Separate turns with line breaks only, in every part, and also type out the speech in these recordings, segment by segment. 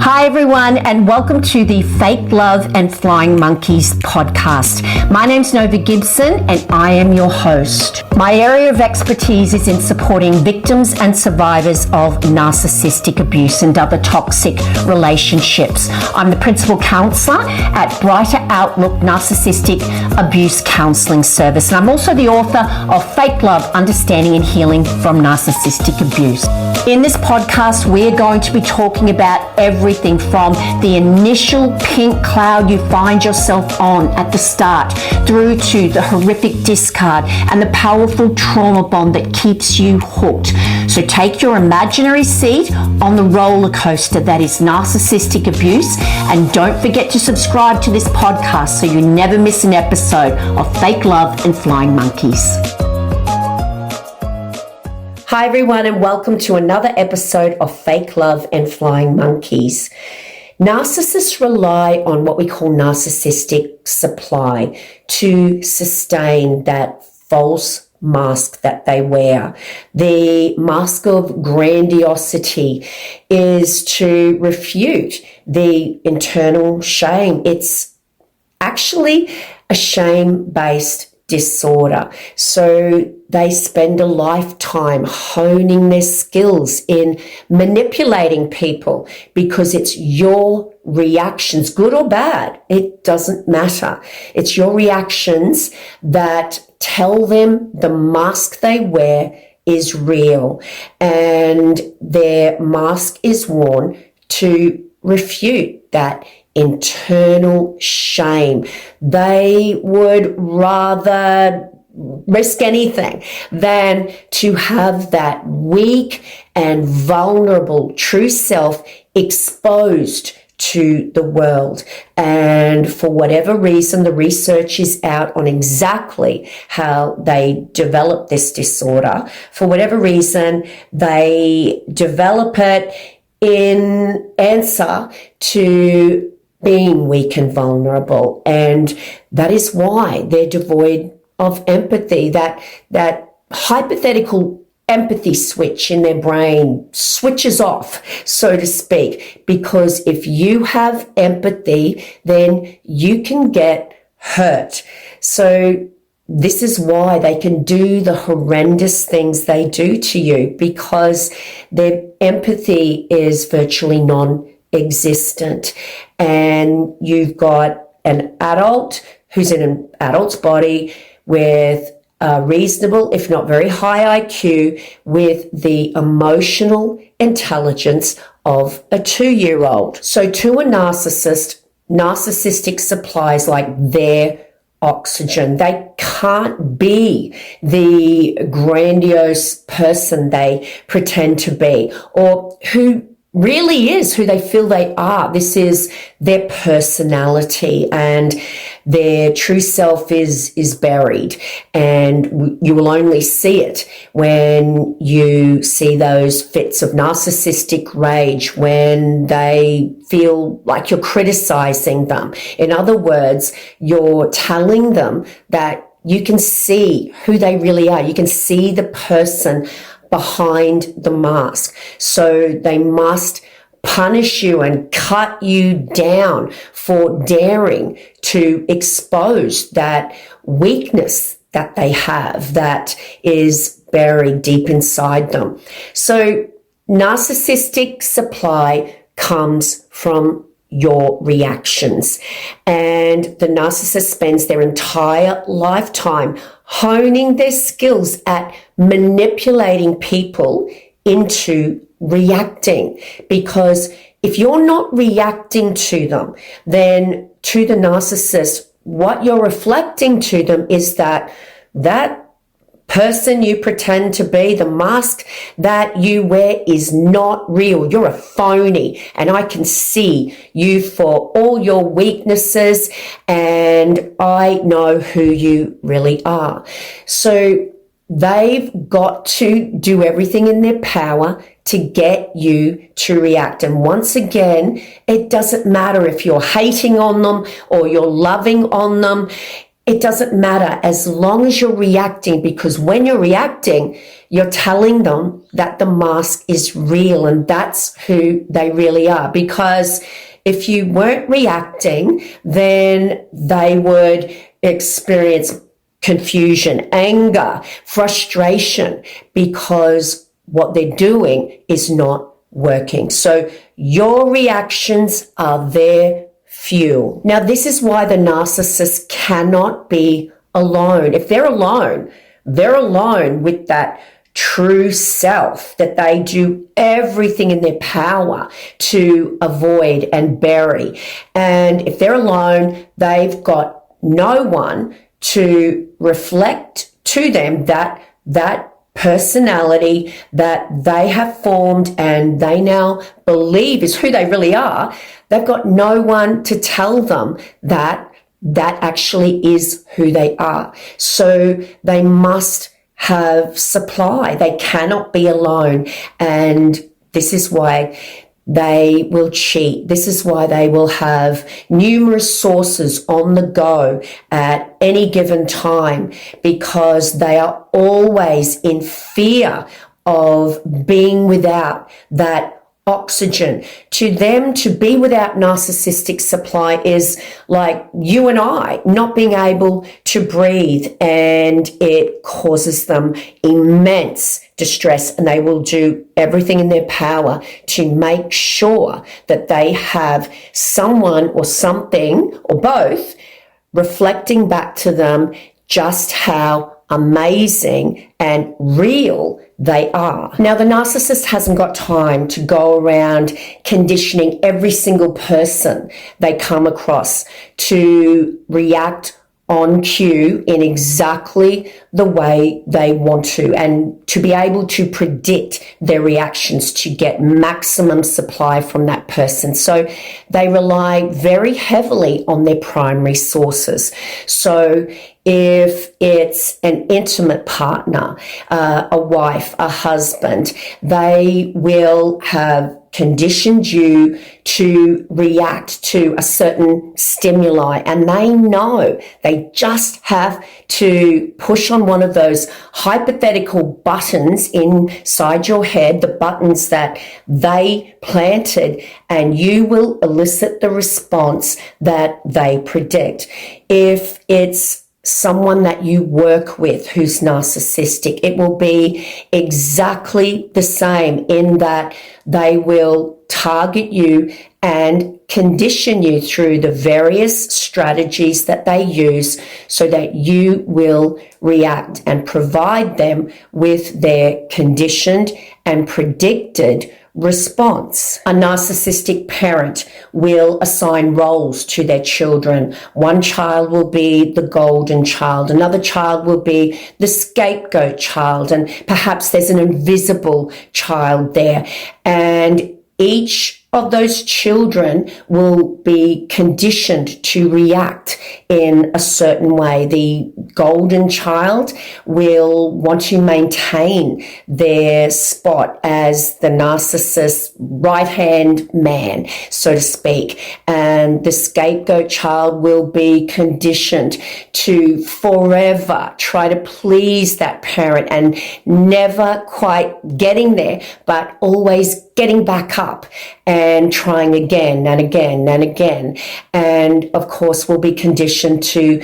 Hi everyone, and welcome to the Fake Love and Flying Monkeys podcast. My name's Nova Gibson and I am your host. My area of expertise is in supporting victims and survivors of narcissistic abuse and other toxic relationships. I'm the principal counsellor at Brighter Outlook Narcissistic Abuse Counselling Service, and I'm also the author of Fake Love, Understanding and Healing from Narcissistic Abuse. In this podcast, we're going to be talking about everything from the initial pink cloud you find yourself on at the start through to the horrific discard and the powerful trauma bond that keeps you hooked. So take your imaginary seat on the roller coaster that is narcissistic abuse, and don't forget to subscribe to this podcast so you never miss an episode of Fake Love and Flying Monkeys. Hi everyone, and welcome to another episode of Fake Love and Flying Monkeys. Narcissists rely on what we call narcissistic supply to sustain that false mask that they wear. The mask of grandiosity is to refute the internal shame. It's actually a shame-based disorder. So they spend a lifetime honing their skills in manipulating people because it's your reactions, good or bad, it doesn't matter. It's your reactions that tell them the mask they wear is real, and their mask is worn to refute that internal shame. They would rather risk anything than to have that weak and vulnerable true self exposed to the world. And for whatever reason, the research is out on exactly how they develop this disorder. For whatever reason, they develop it in answer to being weak and vulnerable. And that is why they're devoid of empathy. That hypothetical empathy switch in their brain switches off, so to speak, because if you have empathy, then you can get hurt. So this is why they can do the horrendous things they do to you, because their empathy is virtually non-existent. And you've got an adult who's in an adult's body with a reasonable, if not very high IQ, with the emotional intelligence of a 2-year-old. So to a narcissist, narcissistic supplies like their oxygen. They can't be the grandiose person they pretend to be, or who really is who they feel they are. This is their personality, and their true self is buried, and you will only see it when you see those fits of narcissistic rage, when they feel like you're criticizing them. In other words, you're telling them that you can see who they really are. You can see the person behind the mask. So they must punish you and cut you down for daring to expose that weakness that they have that is buried deep inside them. So narcissistic supply comes from your reactions, and the narcissist spends their entire lifetime honing their skills at manipulating people into reacting. Because if you're not reacting to them, then to the narcissist, what you're reflecting to them is that person you pretend to be, the mask that you wear, is not real. You're a phony, and I can see you for all your weaknesses, and I know who you really are. So they've got to do everything in their power to get you to react. And once again, it doesn't matter if you're hating on them or you're loving on them. it doesn't matter as long as you're reacting, because when you're reacting, you're telling them that the mask is real and that's who they really are. Because if you weren't reacting, then they would experience confusion, anger, frustration, because what they're doing is not working. So your reactions are their fuel. Now, this is why the narcissist cannot be alone. If they're alone with that true self that they do everything in their power to avoid and bury. And if they're alone, they've got no one to reflect to them that personality that they have formed and they now believe is who they really are. They've got no one to tell them that actually is who they are. So they must have supply. They cannot be alone. And this is why they will cheat. This is why they will have numerous sources on the go at any given time, because they are always in fear of being without that oxygen. To them, to be without narcissistic supply is like you and I not being able to breathe, and it causes them immense distress, and they will do everything in their power to make sure that they have someone or something or both reflecting back to them just how amazing and real they are. Now, the narcissist hasn't got time to go around conditioning every single person they come across to react on cue in exactly the way they want to, and to be able to predict their reactions to get maximum supply from that person. So they rely very heavily on their primary sources. So if it's an intimate partner, a wife, a husband, they will have conditioned you to react to a certain stimuli, and they know they just have to push on one of those hypothetical buttons inside your head, the buttons that they planted, and you will elicit the response that they predict. If it's someone that you work with who's narcissistic, it will be exactly the same, in that they will target you and condition you through the various strategies that they use so that you will react and provide them with their conditioned and predicted response. A narcissistic parent will assign roles to their children. One child will be the golden child, another child will be the scapegoat child, and perhaps there's an invisible child there. And each of those children will be conditioned to react in a certain way. The golden child will want to maintain their spot as the narcissist's right-hand man, so to speak. And the scapegoat child will be conditioned to forever try to please that parent and never quite getting there, but always getting back up and trying again and again and again. And of course, will be conditioned to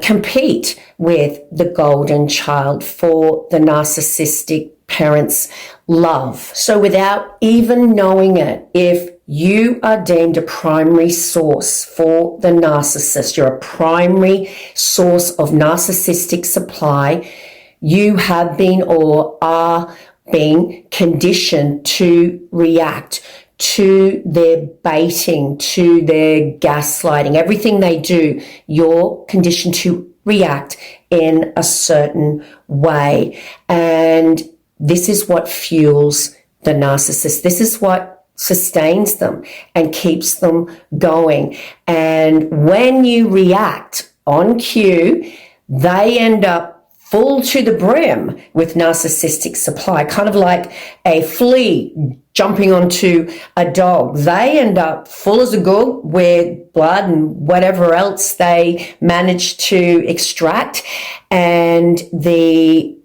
compete with the golden child for the narcissistic parent's love. So without even knowing it, if you are deemed a primary source for the narcissist, you're a primary source of narcissistic supply, you have been or are being conditioned to react to their baiting, to their gaslighting. Everything they do, you're conditioned to react in a certain way. And this is what fuels the narcissist. This is what sustains them and keeps them going. And when you react on cue, they end up full to the brim with narcissistic supply, kind of like a flea jumping onto a dog. They end up full as a gourd with blood and whatever else they manage to extract. And the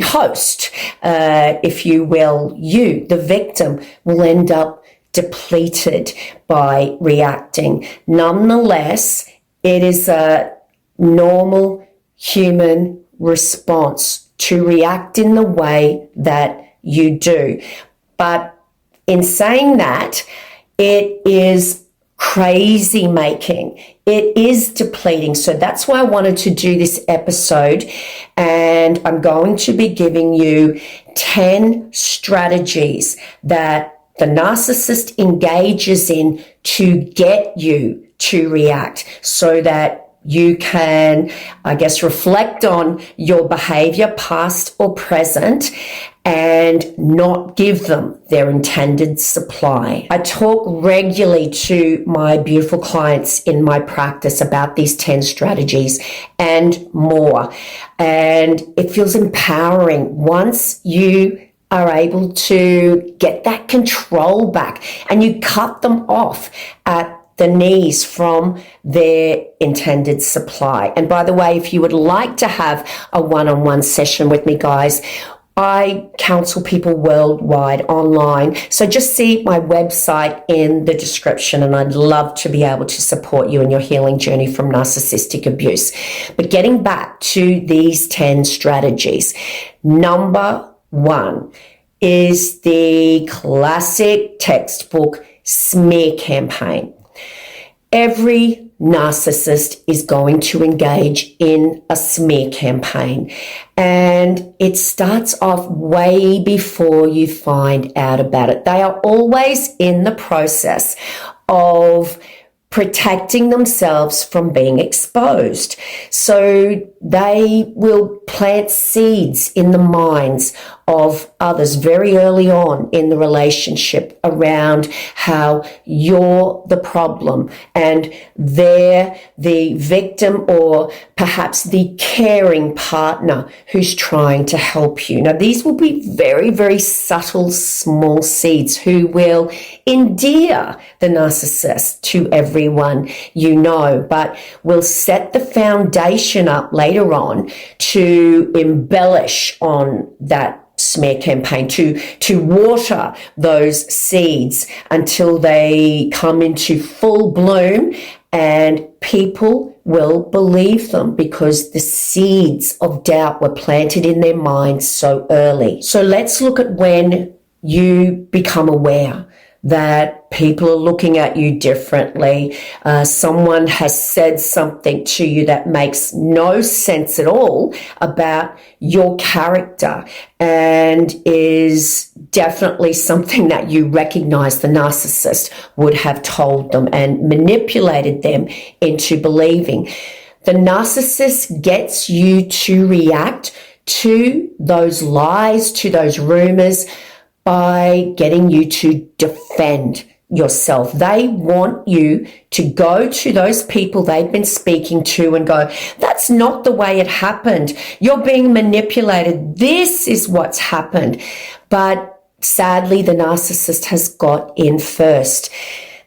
host, if you will, you, the victim, will end up depleted by reacting. Nonetheless, it is a normal human response to react in the way that you do. But in saying that, it is crazy making. It is depleting. So that's why I wanted to do this episode. And I'm going to be giving you 10 strategies that the narcissist engages in to get you to react, so that you can, I guess, reflect on your behavior, past or present, and not give them their intended supply. I talk regularly to my beautiful clients in my practice about these 10 strategies and more. And it feels empowering once you are able to get that control back and you cut them off at the knees from their intended supply. And by the way, if you would like to have a one-on-one session with me, guys, I counsel people worldwide online. So just see my website in the description, and I'd love to be able to support you in your healing journey from narcissistic abuse. But getting back to these 10 strategies, number 1 is the classic textbook smear campaign. Every narcissist is going to engage in a smear campaign, and it starts off way before you find out about it. They are always in the process of protecting themselves from being exposed. So they will plant seeds in the minds of others very early on in the relationship around how you're the problem and they're the victim, or perhaps the caring partner who's trying to help you. Now, these will be very, very subtle, small seeds who will endear the narcissist to everyone you know, but will set the foundation up later on to embellish on that smear campaign, to water those seeds until they come into full bloom, and people will believe them because the seeds of doubt were planted in their minds so early. So let's look at when you become aware that people are looking at you differently. Someone has said something to you that makes no sense at all about your character and is definitely something that you recognize the narcissist would have told them and manipulated them into believing. The narcissist gets you to react to those lies, to those rumors, by getting you to defend yourself. They want you to go to those people they've been speaking to and go, that's not the way it happened. You're being manipulated. This is what's happened. But sadly, the narcissist has got in first.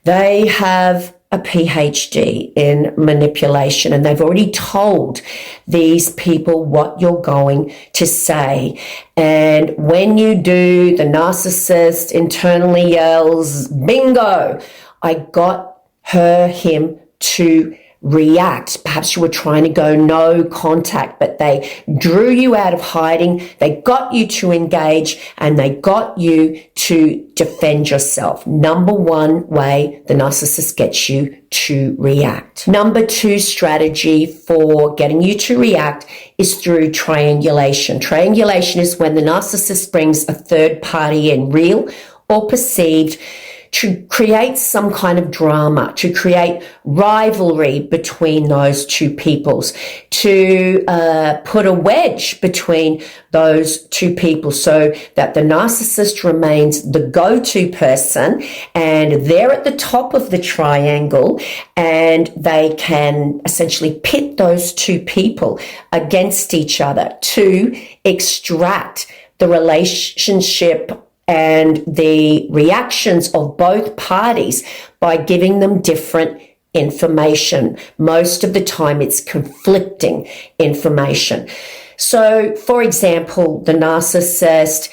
They have a PhD in manipulation, and they've already told these people what you're going to say. And when you do, the narcissist internally yells, bingo, I got him to react. Perhaps you were trying to go no contact, but they drew you out of hiding. They got you to engage, and they got you to defend yourself. Number 1 way the narcissist gets you to react. Number 2 strategy for getting you to react is through triangulation. Triangulation is when the narcissist brings a third party in, real or perceived, to create some kind of drama, to create rivalry between those two peoples, to put a wedge between those two people so that the narcissist remains the go-to person and they're at the top of the triangle, and they can essentially pit those two people against each other to extract the relationship and the reactions of both parties by giving them different information. Most of the time it's conflicting information. So, for example, the narcissist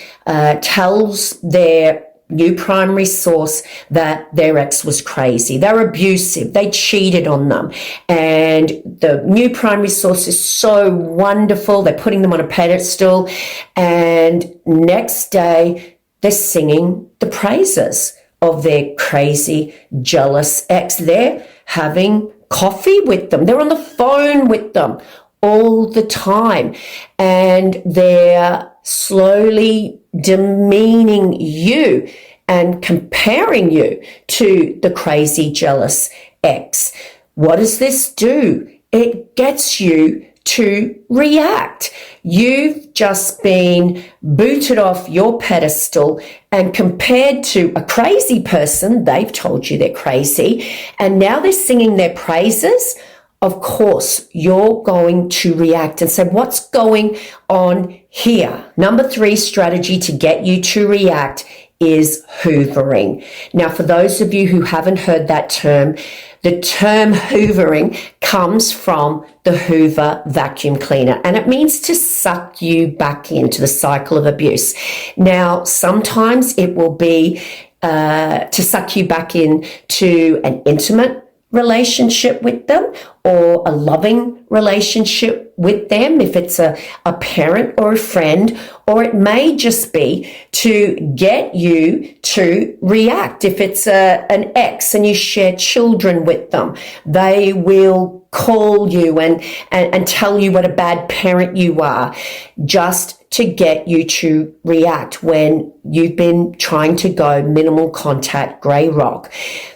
tells their new primary source that their ex was crazy. They're abusive. They cheated on them. And the new primary source is so wonderful. They're putting them on a pedestal. And next day, they're singing the praises of their crazy, jealous ex. They're having coffee with them. They're on the phone with them all the time. And they're slowly demeaning you and comparing you to the crazy, jealous ex. What does this do? It gets you to react. You've just been booted off your pedestal and compared to a crazy person. They've told you they're crazy, and now they're singing their praises. Of course, you're going to react and say, what's going on here? Number 3 strategy to get you to react is hoovering. Now, for those of you who haven't heard that term, the term hoovering comes from the Hoover vacuum cleaner, and it means to suck you back into the cycle of abuse. Now, sometimes it will be to suck you back into an intimate relationship with them or a loving relationship with them, if it's a parent or a friend, or it may just be to get you to react. If it's an ex and you share children with them, they will call you and tell you what a bad parent you are, just to get you to react when you've been trying to go minimal contact grey rock.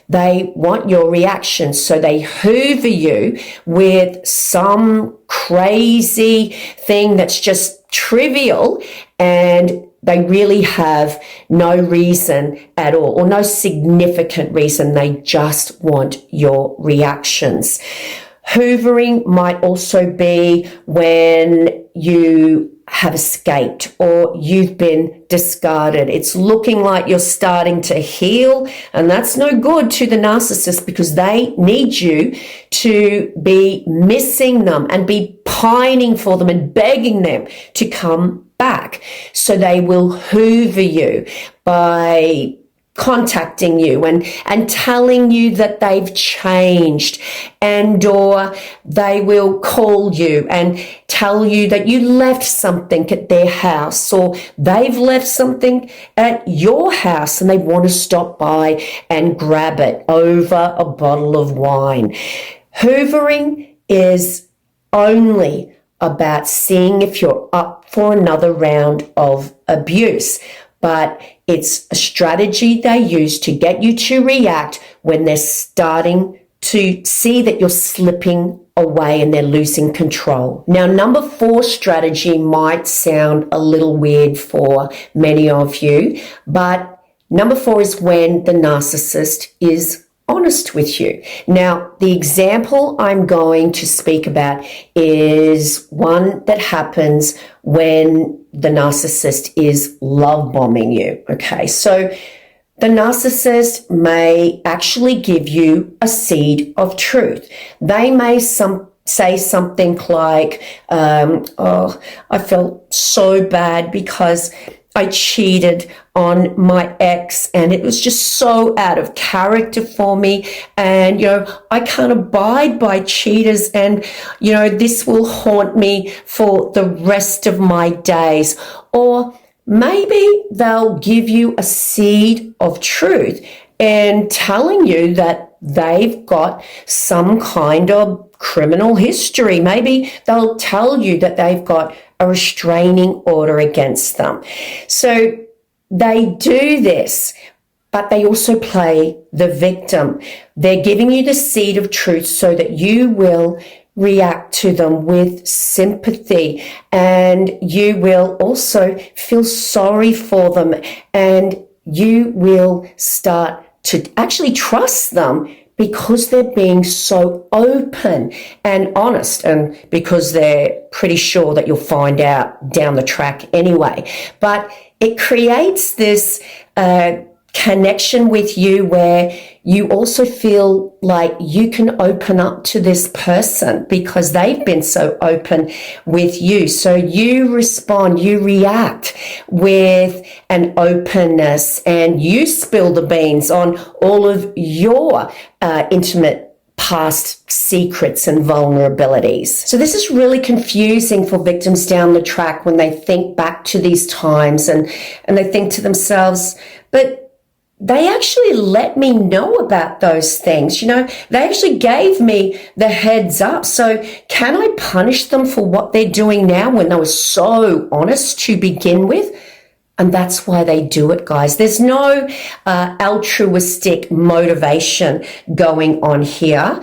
They want your reaction, so they hoover you with some crazy thing that's just trivial, and they really have no reason at all, or no significant reason. They just want your reactions. Hoovering might also be when you have escaped or you've been discarded. It's looking like you're starting to heal, and that's no good to the narcissist, because they need you to be missing them and be pining for them and begging them to come back. So they will hoover you by contacting you and telling you that they've changed, and or they will call you and tell you that you left something at their house, or they've left something at your house and they want to stop by and grab it over a bottle of wine. Hoovering is only about seeing if you're up for another round of abuse, but it's a strategy they use to get you to react when they're starting to see that you're slipping away and they're losing control. Now, number 4 strategy might sound a little weird for many of you, but number 4 is when the narcissist is honest with you. Now, the example I'm going to speak about is one that happens when the narcissist is love bombing you. Okay, so the narcissist may actually give you a seed of truth. They may say something like, oh, I felt so bad because I cheated on my ex and it was just so out of character for me. And, I can't abide by cheaters, and, this will haunt me for the rest of my days. Or maybe they'll give you a seed of truth and telling you that they've got some kind of criminal history. Maybe they'll tell you that they've got a restraining order against them. So they do this but they also play the victim. They're giving you the seed of truth so that you will react to them with sympathy, and you will also feel sorry for them, and you will start to actually trust them because they're being so open and honest, and because they're pretty sure that you'll find out down the track anyway. But it creates this connection with you where you also feel like you can open up to this person because they've been so open with you. So you respond, you react with an openness, and you spill the beans on all of your intimate past secrets and vulnerabilities. So this is really confusing for victims down the track when they think back to these times and they think to themselves, but they actually let me know about those things. You know, they actually gave me the heads up. So can I punish them for what they're doing now when they were so honest to begin with? And that's why they do it, guys. There's no altruistic motivation going on here.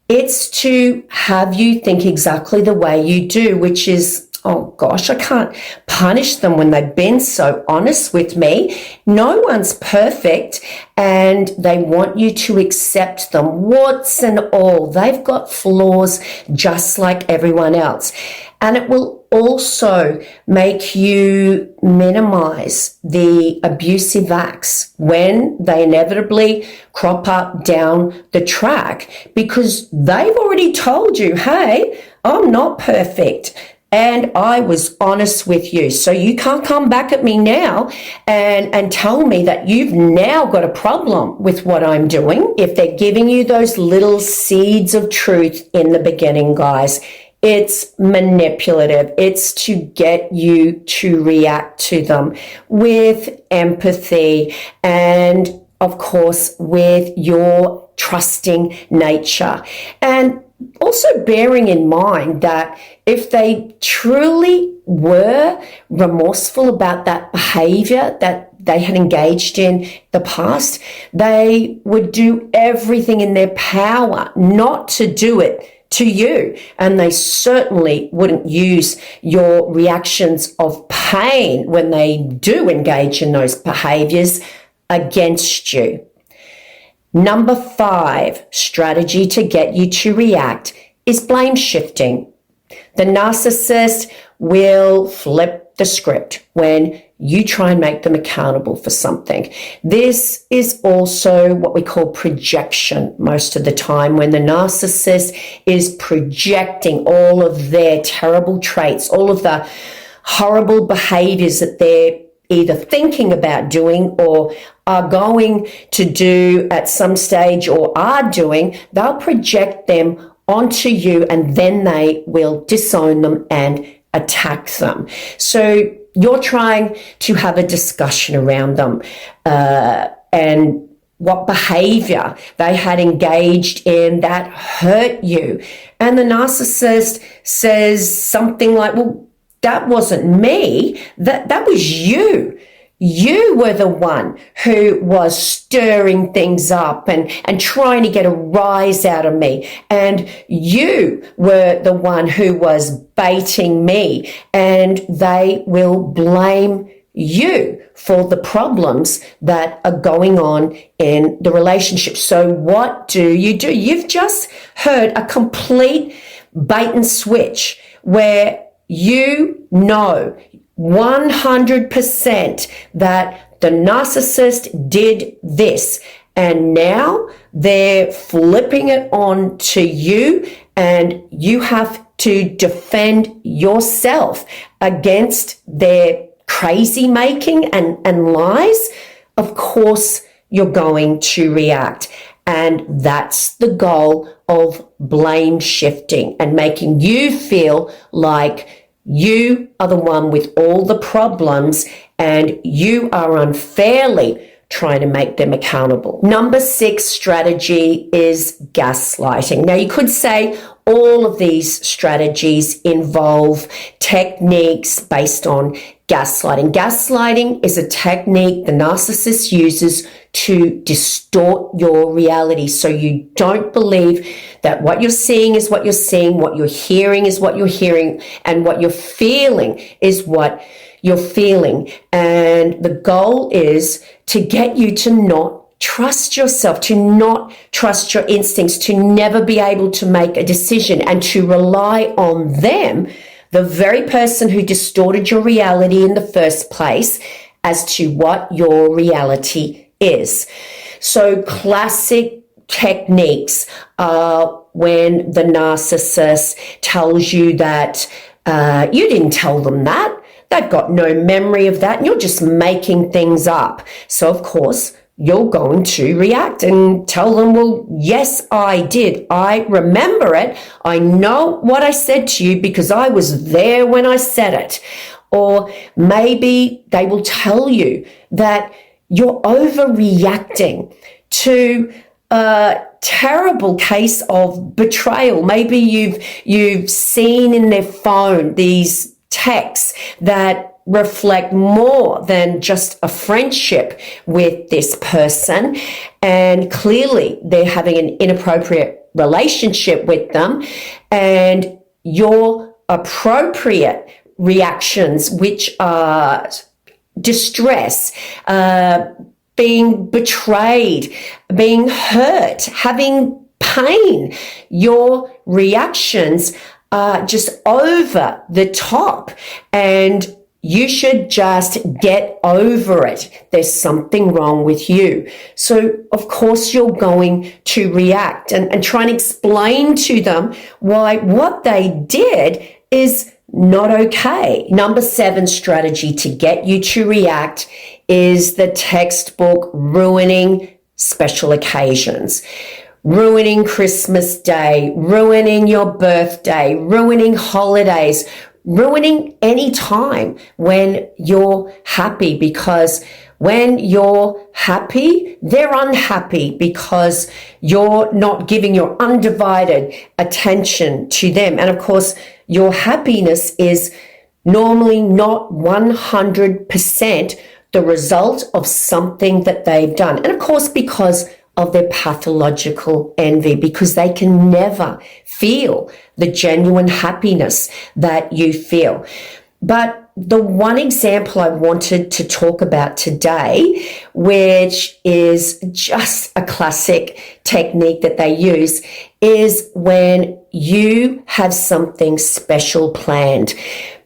It's to have you think exactly the way you do, which is, oh gosh, I can't punish them when they've been so honest with me. No one's perfect, and they want you to accept them, warts and all. They've got flaws just like everyone else. And it will also make you minimize the abusive acts when they inevitably crop up down the track, because they've already told you, hey, I'm not perfect. And I was honest with you. So you can't come back at me now and tell me that you've now got a problem with what I'm doing. If they're giving you those little seeds of truth in the beginning, guys, it's manipulative. It's to get you to react to them with empathy and, of course, with your trusting nature. And also bearing in mind that if they truly were remorseful about that behavior that they had engaged in the past, they would do everything in their power not to do it to you. And they certainly wouldn't use your reactions of pain when they do engage in those behaviors against you. Number 5 strategy to get you to react is blame shifting. The narcissist will flip the script when you try and make them accountable for something. This is also what we call projection most of the time, when the narcissist is projecting all of their terrible traits, all of the horrible behaviors that they're either thinking about doing or are going to do at some stage or are doing. They'll project them onto you, and then they will disown them and attack them. So you're trying to have a discussion around them and what behavior they had engaged in that hurt you. And the narcissist says something like, well, that wasn't me, that was you. You were the one who was stirring things up and trying to get a rise out of me. And you were the one who was baiting me. And they will blame you for the problems that are going on in the relationship. So what do? You've just heard a complete bait and switch where you know 100% that the narcissist did this, and now they're flipping it on to you, and you have to defend yourself against their crazy making and lies. Of course you're going to react. And that's the goal of blame shifting and making you feel like you are the one with all the problems and you are unfairly trying to make them accountable. Number 6 strategy is gaslighting. Now, you could say all of these strategies involve techniques based on gaslighting. Gaslighting is a technique the narcissist uses to distort your reality, so you don't believe that what you're seeing is what you're seeing, what you're hearing is what you're hearing, and what you're feeling is what you're feeling. And the goal is to get you to not trust yourself, to not trust your instincts, to never be able to make a decision, and to rely on them, the very person who distorted your reality in the first place, as to what your reality is. So classic techniques are when the narcissist tells you that you didn't tell them that. They've got no memory of that, and you're just making things up. So, of course, you're going to react and tell them, well, yes, I did. I remember it. I know what I said to you because I was there when I said it. Or maybe they will tell you that you're overreacting to a terrible case of betrayal. Maybe you've seen in their phone these texts that reflect more than just a friendship with this person, and clearly they're having an inappropriate relationship with them, and your appropriate reactions, which are distress, being betrayed, being hurt, having pain, your reactions are just over the top, and you should just get over it. There's something wrong with you. So, of course, you're going to react and try and explain to them why what they did is not okay. Number 7 strategy to get you to react is the textbook ruining special occasions. Ruining Christmas Day, ruining your birthday, ruining holidays, ruining any time when you're happy, because when you're happy, they're unhappy because you're not giving your undivided attention to them. And of course, your happiness is normally not 100% the result of something that they've done. And of course, because of their pathological envy, because they can never feel the genuine happiness that you feel. But the one example I wanted to talk about today, which is just a classic technique that they use, is when you have something special planned.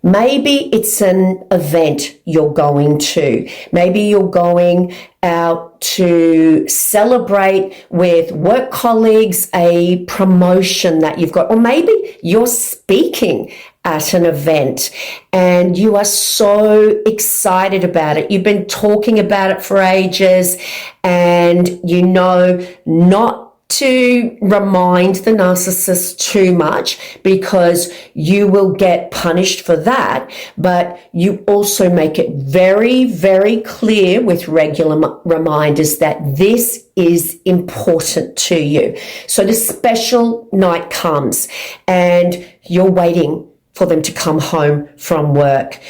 Maybe it's an event you're going to. Maybe you're going out to celebrate with work colleagues a promotion that you've got. Or maybe you're speaking at an event and you are so excited about it. You've been talking about it for ages, and you know not to remind the narcissist too much because you will get punished for that. But you also make it very, very clear with regular reminders that this is important to you. So the special night comes and you're waiting for them to come home from work,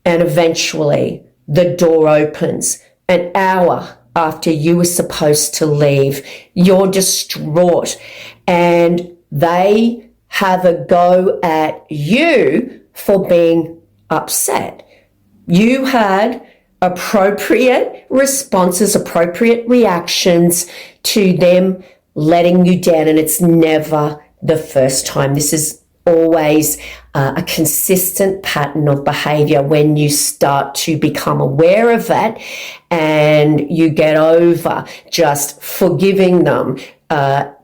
and eventually the door opens an hour after you were supposed to leave. You're distraught and they have a go at you for being upset. You had appropriate responses, appropriate reactions to them letting you down, and it's never the first time. This is always a consistent pattern of behavior when you start to become aware of it and you get over just forgiving them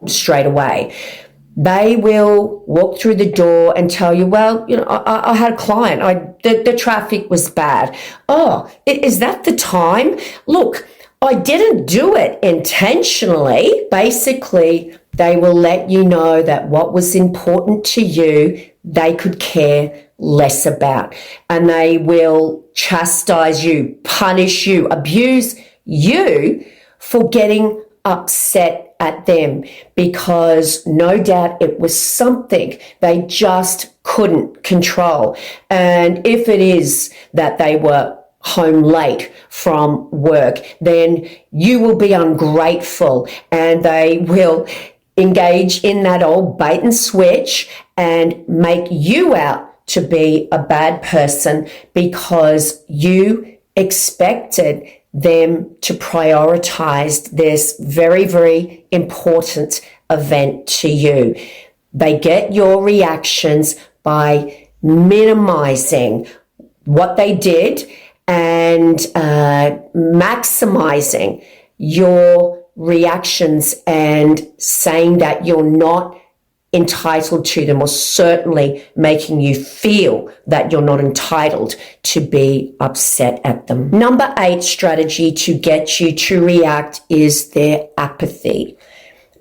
straight away. They will walk through the door and tell you, well, you know, I had a client, the traffic was bad. Oh, is that the time? Look, I didn't do it intentionally. Basically, they will let you know that what was important to you, they could care less about. And they will chastise you, punish you, abuse you for getting upset at them because no doubt it was something they just couldn't control. And if it is that they were home late from work, then you will be ungrateful and they will engage in that old bait and switch and make you out to be a bad person because you expected them to prioritize this very, very important event to you. They get your reactions by minimizing what they did and maximizing your reactions and saying that you're not entitled to them, or certainly making you feel that you're not entitled to be upset at them. Number 8 strategy to get you to react is their apathy.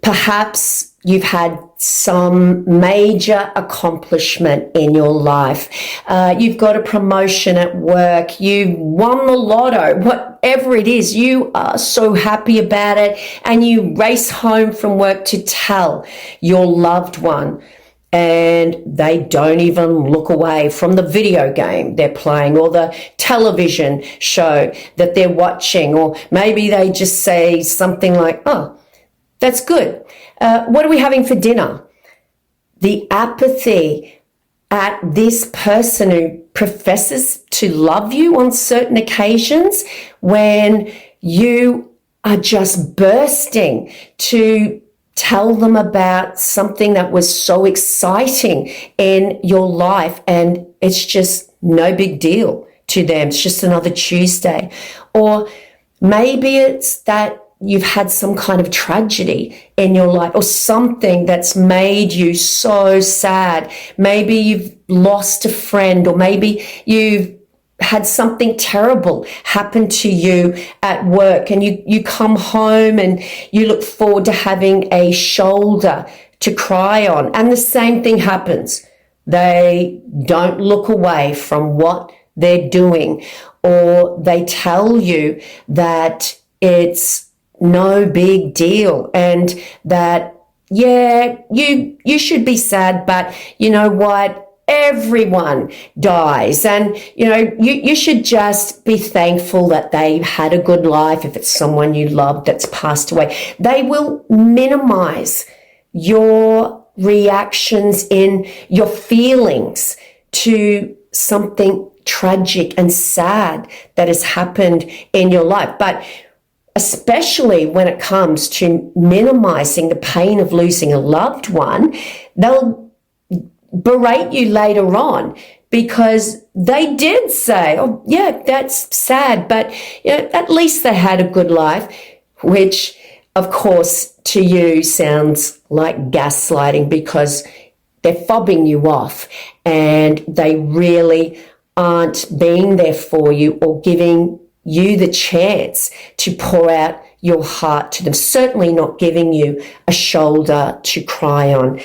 Perhaps you've had some major accomplishment in your life. You've got a promotion at work. You won the lotto, whatever it is. You are so happy about it and you race home from work to tell your loved one. And they don't even look away from the video game they're playing or the television show that they're watching. Or maybe they just say something like, "Oh, that's good. What are we having for dinner?" The apathy at this person who professes to love you on certain occasions when you are just bursting to tell them about something that was so exciting in your life and it's just no big deal to them. It's just another Tuesday. Or maybe it's that you've had some kind of tragedy in your life or something that's made you so sad. Maybe you've lost a friend, or maybe you've had something terrible happen to you at work and you come home and you look forward to having a shoulder to cry on. And the same thing happens. They don't look away from what they're doing, or they tell you that it's no big deal and that, yeah, you should be sad, but you know what? Everyone dies, and you know you should just be thankful that they had a good life if it's someone you love that's passed away. They will minimize your reactions in your feelings to something tragic and sad that has happened in your life. But especially when it comes to minimizing the pain of losing a loved one, they'll berate you later on because they did say, "Oh, yeah, that's sad, but you know, at least they had a good life," which, of course, to you sounds like gaslighting because they're fobbing you off and they really aren't being there for you or giving you the chance to pour out your heart to them, certainly not giving you a shoulder to cry on.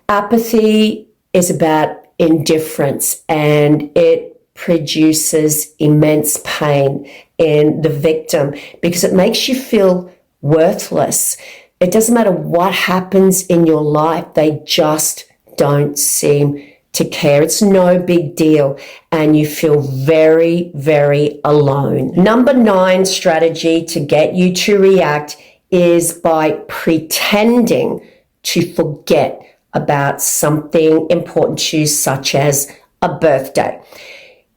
Apathy is about indifference and it produces immense pain in the victim because it makes you feel worthless. It doesn't matter what happens in your life, they just don't seem to care. It's no big deal and you feel very, very alone. Number 9 strategy to get you to react is by pretending to forget about something important to you, such as a birthday.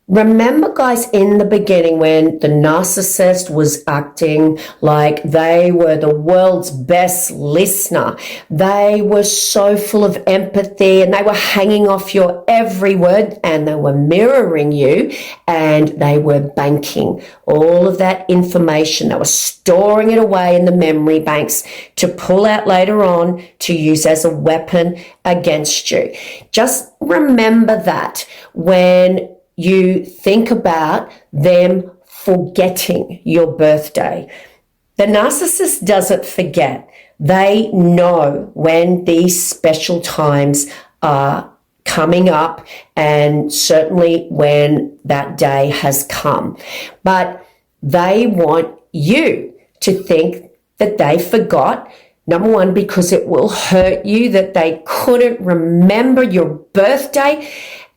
Remember, guys, in the beginning when the narcissist was acting like they were the world's best listener, they were so full of empathy and they were hanging off your every word and they were mirroring you and they were banking all of that information. They were storing it away in the memory banks to pull out later on to use as a weapon against you. Just remember that when you think about them forgetting your birthday. The narcissist doesn't forget. They know when these special times are coming up and certainly when that day has come. But they want you to think that they forgot Number one, because it will hurt you that they couldn't remember your birthday,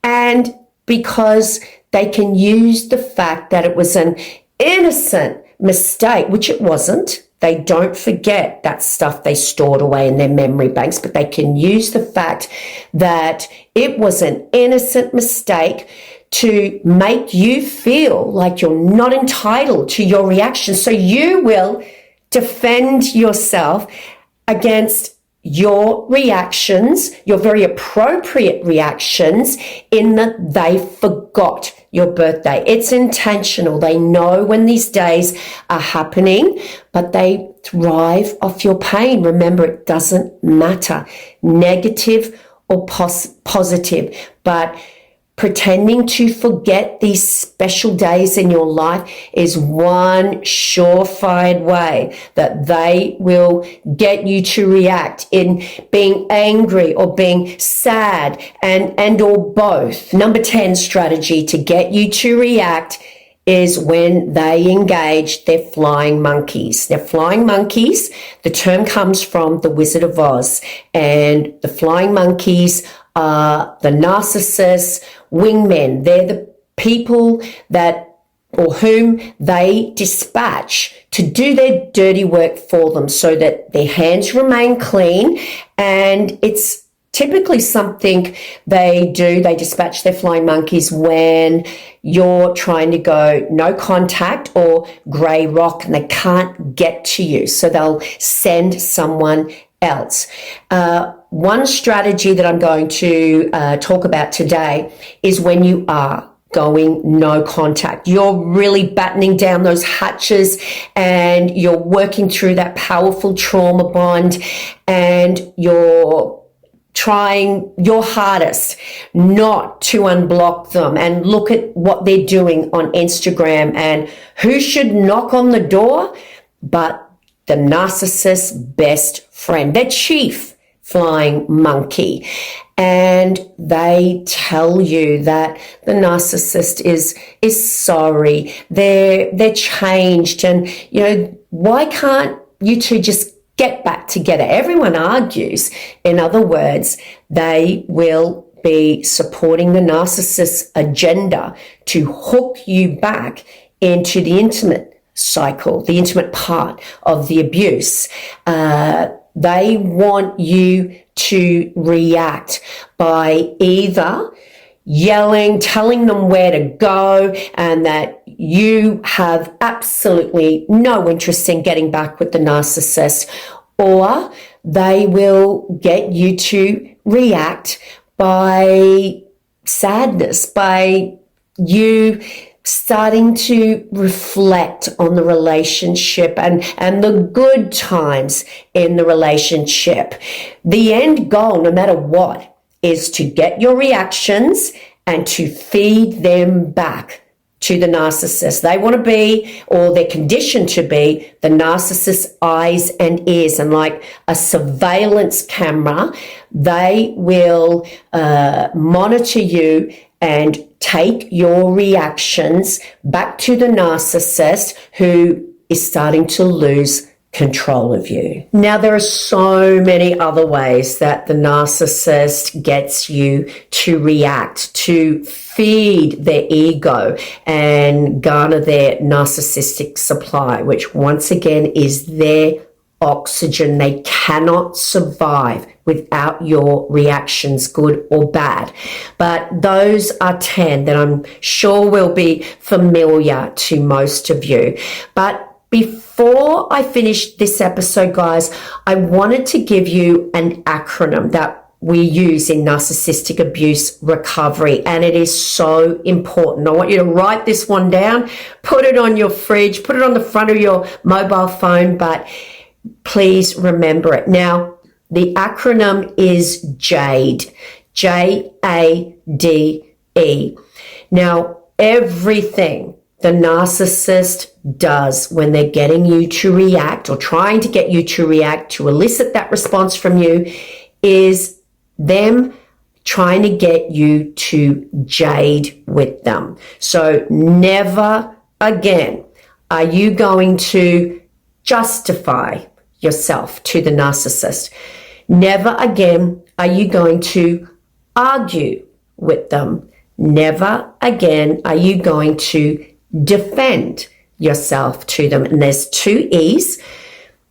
and because they can use the fact that it was an innocent mistake, which it wasn't. They don't forget that stuff they stored away in their memory banks, but they can use the fact that it was an innocent mistake to make you feel like you're not entitled to your reaction. So you will defend yourself against your reactions, your very appropriate reactions, in that they forgot your birthday. It's intentional. They know when these days are happening, but they thrive off your pain. Remember, it doesn't matter, negative or positive, but pretending to forget these special days in your life is one surefire way that they will get you to react in being angry or being sad and or both. Number 10 strategy to get you to react is when they engage their flying monkeys. They're flying monkeys. The term comes from The Wizard of Oz, and the flying monkeys are the narcissists, wingmen. They're the people that or whom they dispatch to do their dirty work for them so that their hands remain clean. And it's typically something they do. They dispatch their flying monkeys when you're trying to go no contact or grey rock and they can't get to you. So they'll send someone else. One strategy that I'm going to talk about today is when you are going no contact. You're really battening down those hatches and you're working through that powerful trauma bond, and you're trying your hardest not to unblock them and look at what they're doing on Instagram. And who should knock on the door but the narcissist's best friend, their chief flying monkey. And they tell you that the narcissist is sorry, they're changed, and why can't you two just get back together? Everyone argues. In other words, they will be supporting the narcissist's agenda to hook you back into the intimate cycle, the intimate part of the abuse. They want you to react by either yelling, telling them where to go, and that you have absolutely no interest in getting back with the narcissist, or they will get you to react by sadness, by you starting to reflect on the relationship and the good times in the relationship. The end goal, no matter what, is to get your reactions and to feed them back to the narcissist. They want to be, or they're conditioned to be, the narcissist's eyes and ears. And like a surveillance camera, they will monitor you and take your reactions back to the narcissist, who is starting to lose control of you. Now, there are so many other ways that the narcissist gets you to react, to feed their ego and garner their narcissistic supply, which once again is their oxygen. They cannot survive without your reactions, good or bad. But those are 10 that I'm sure will be familiar to most of you. But before I finish this episode, guys, I wanted to give you an acronym that we use in narcissistic abuse recovery, and it is so important. I want you to write this one down, put it on your fridge, put it on the front of your mobile phone, but please remember it. Now, the acronym is JADE, J-A-D-E. Now, everything the narcissist does when they're getting you to react or trying to get you to react, to elicit that response from you, is them trying to get you to jade with them. So never again are you going to justify yourself to the narcissist. Never again are you going to argue with them. Never again are you going to defend yourself to them. And there's two E's.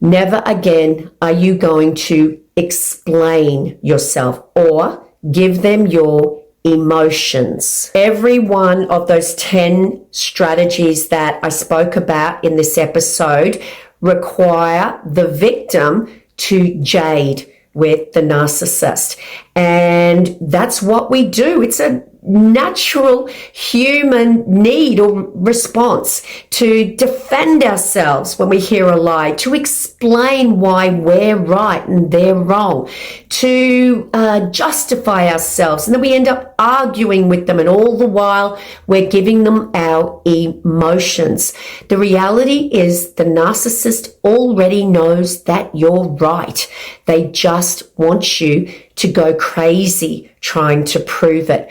Never again are you going to explain yourself or give them your emotions. Every one of those 10 strategies that I spoke about in this episode require the victim to jade with the narcissist. And that's what we do. It's a natural human need or response to defend ourselves when we hear a lie, to explain why we're right and they're wrong, to justify ourselves. And then we end up arguing with them, and all the while we're giving them our emotions. The reality is the narcissist already knows that you're right. They just want you to go crazy trying to prove it.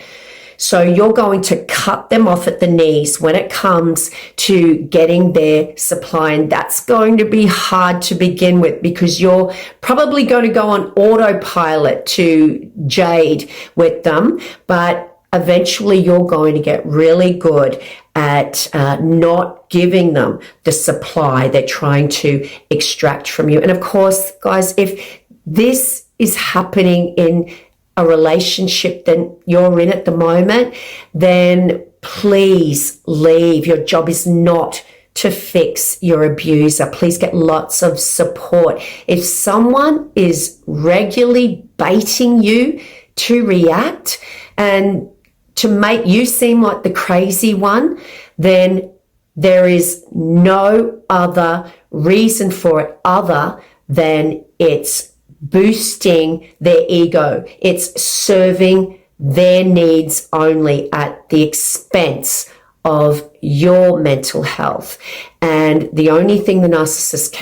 So you're going to cut them off at the knees when it comes to getting their supply. And that's going to be hard to begin with because you're probably going to go on autopilot to jade with them. But eventually you're going to get really good at not giving them the supply they're trying to extract from you. And of course, guys, if this is happening in a relationship that you're in at the moment, then please leave. Your job is not to fix your abuser. Please get lots of support. If someone is regularly baiting you to react and to make you seem like the crazy one, then there is no other reason for it other than it's boosting their ego. It's serving their needs only at the expense of your mental health. And the only thing the narcissist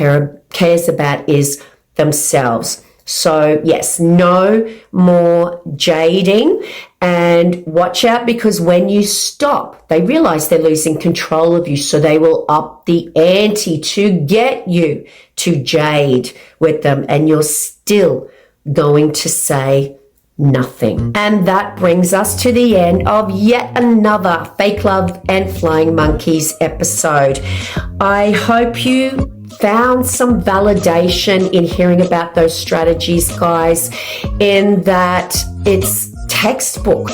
cares about is themselves. So yes, no more jading, and watch out, because when you stop, they realize they're losing control of you. So they will up the ante to get you to jade with them, and you're still going to say nothing. And that brings us to the end of yet another Fake Love and Flying Monkeys episode. I hope you found some validation in hearing about those strategies, guys, in that it's textbook.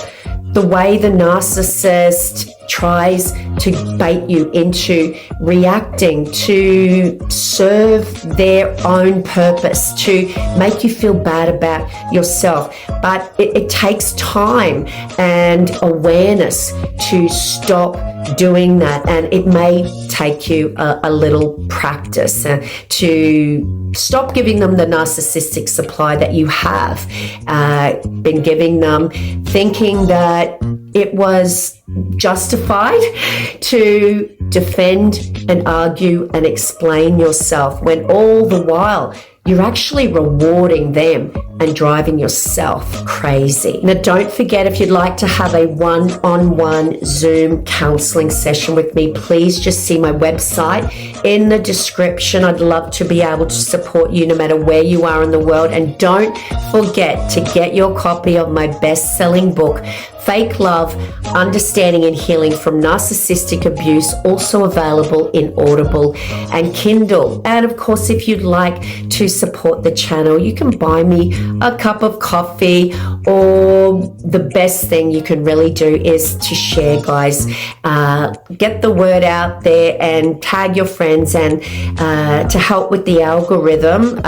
The way the narcissist tries to bait you into reacting to serve their own purpose, to make you feel bad about yourself. But it takes time and awareness to stop doing that, and it may take you a little practice to stop giving them the narcissistic supply that you have been giving them, thinking that it was justified to defend and argue and explain yourself, when all the while you're actually rewarding them and driving yourself crazy. Now, don't forget, if you'd like to have a one-on-one Zoom counseling session with me, please just see my website in the description. I'd love to be able to support you no matter where you are in the world. And don't forget to get your copy of my best-selling book, Fake Love, Understanding and Healing from Narcissistic Abuse, also available in Audible and Kindle. And of course, if you'd like to support the channel, you can buy me a cup of coffee, or the best thing you can really do is to share, guys. Get the word out there and tag your friends, and to help with the algorithm,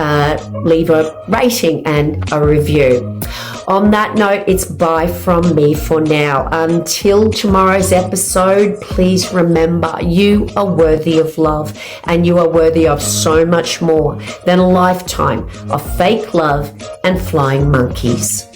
leave a rating and a review. On that note, it's bye from me for now. Until tomorrow's episode, please remember, you are worthy of love, and you are worthy of so much more than a lifetime of fake love and flying monkeys.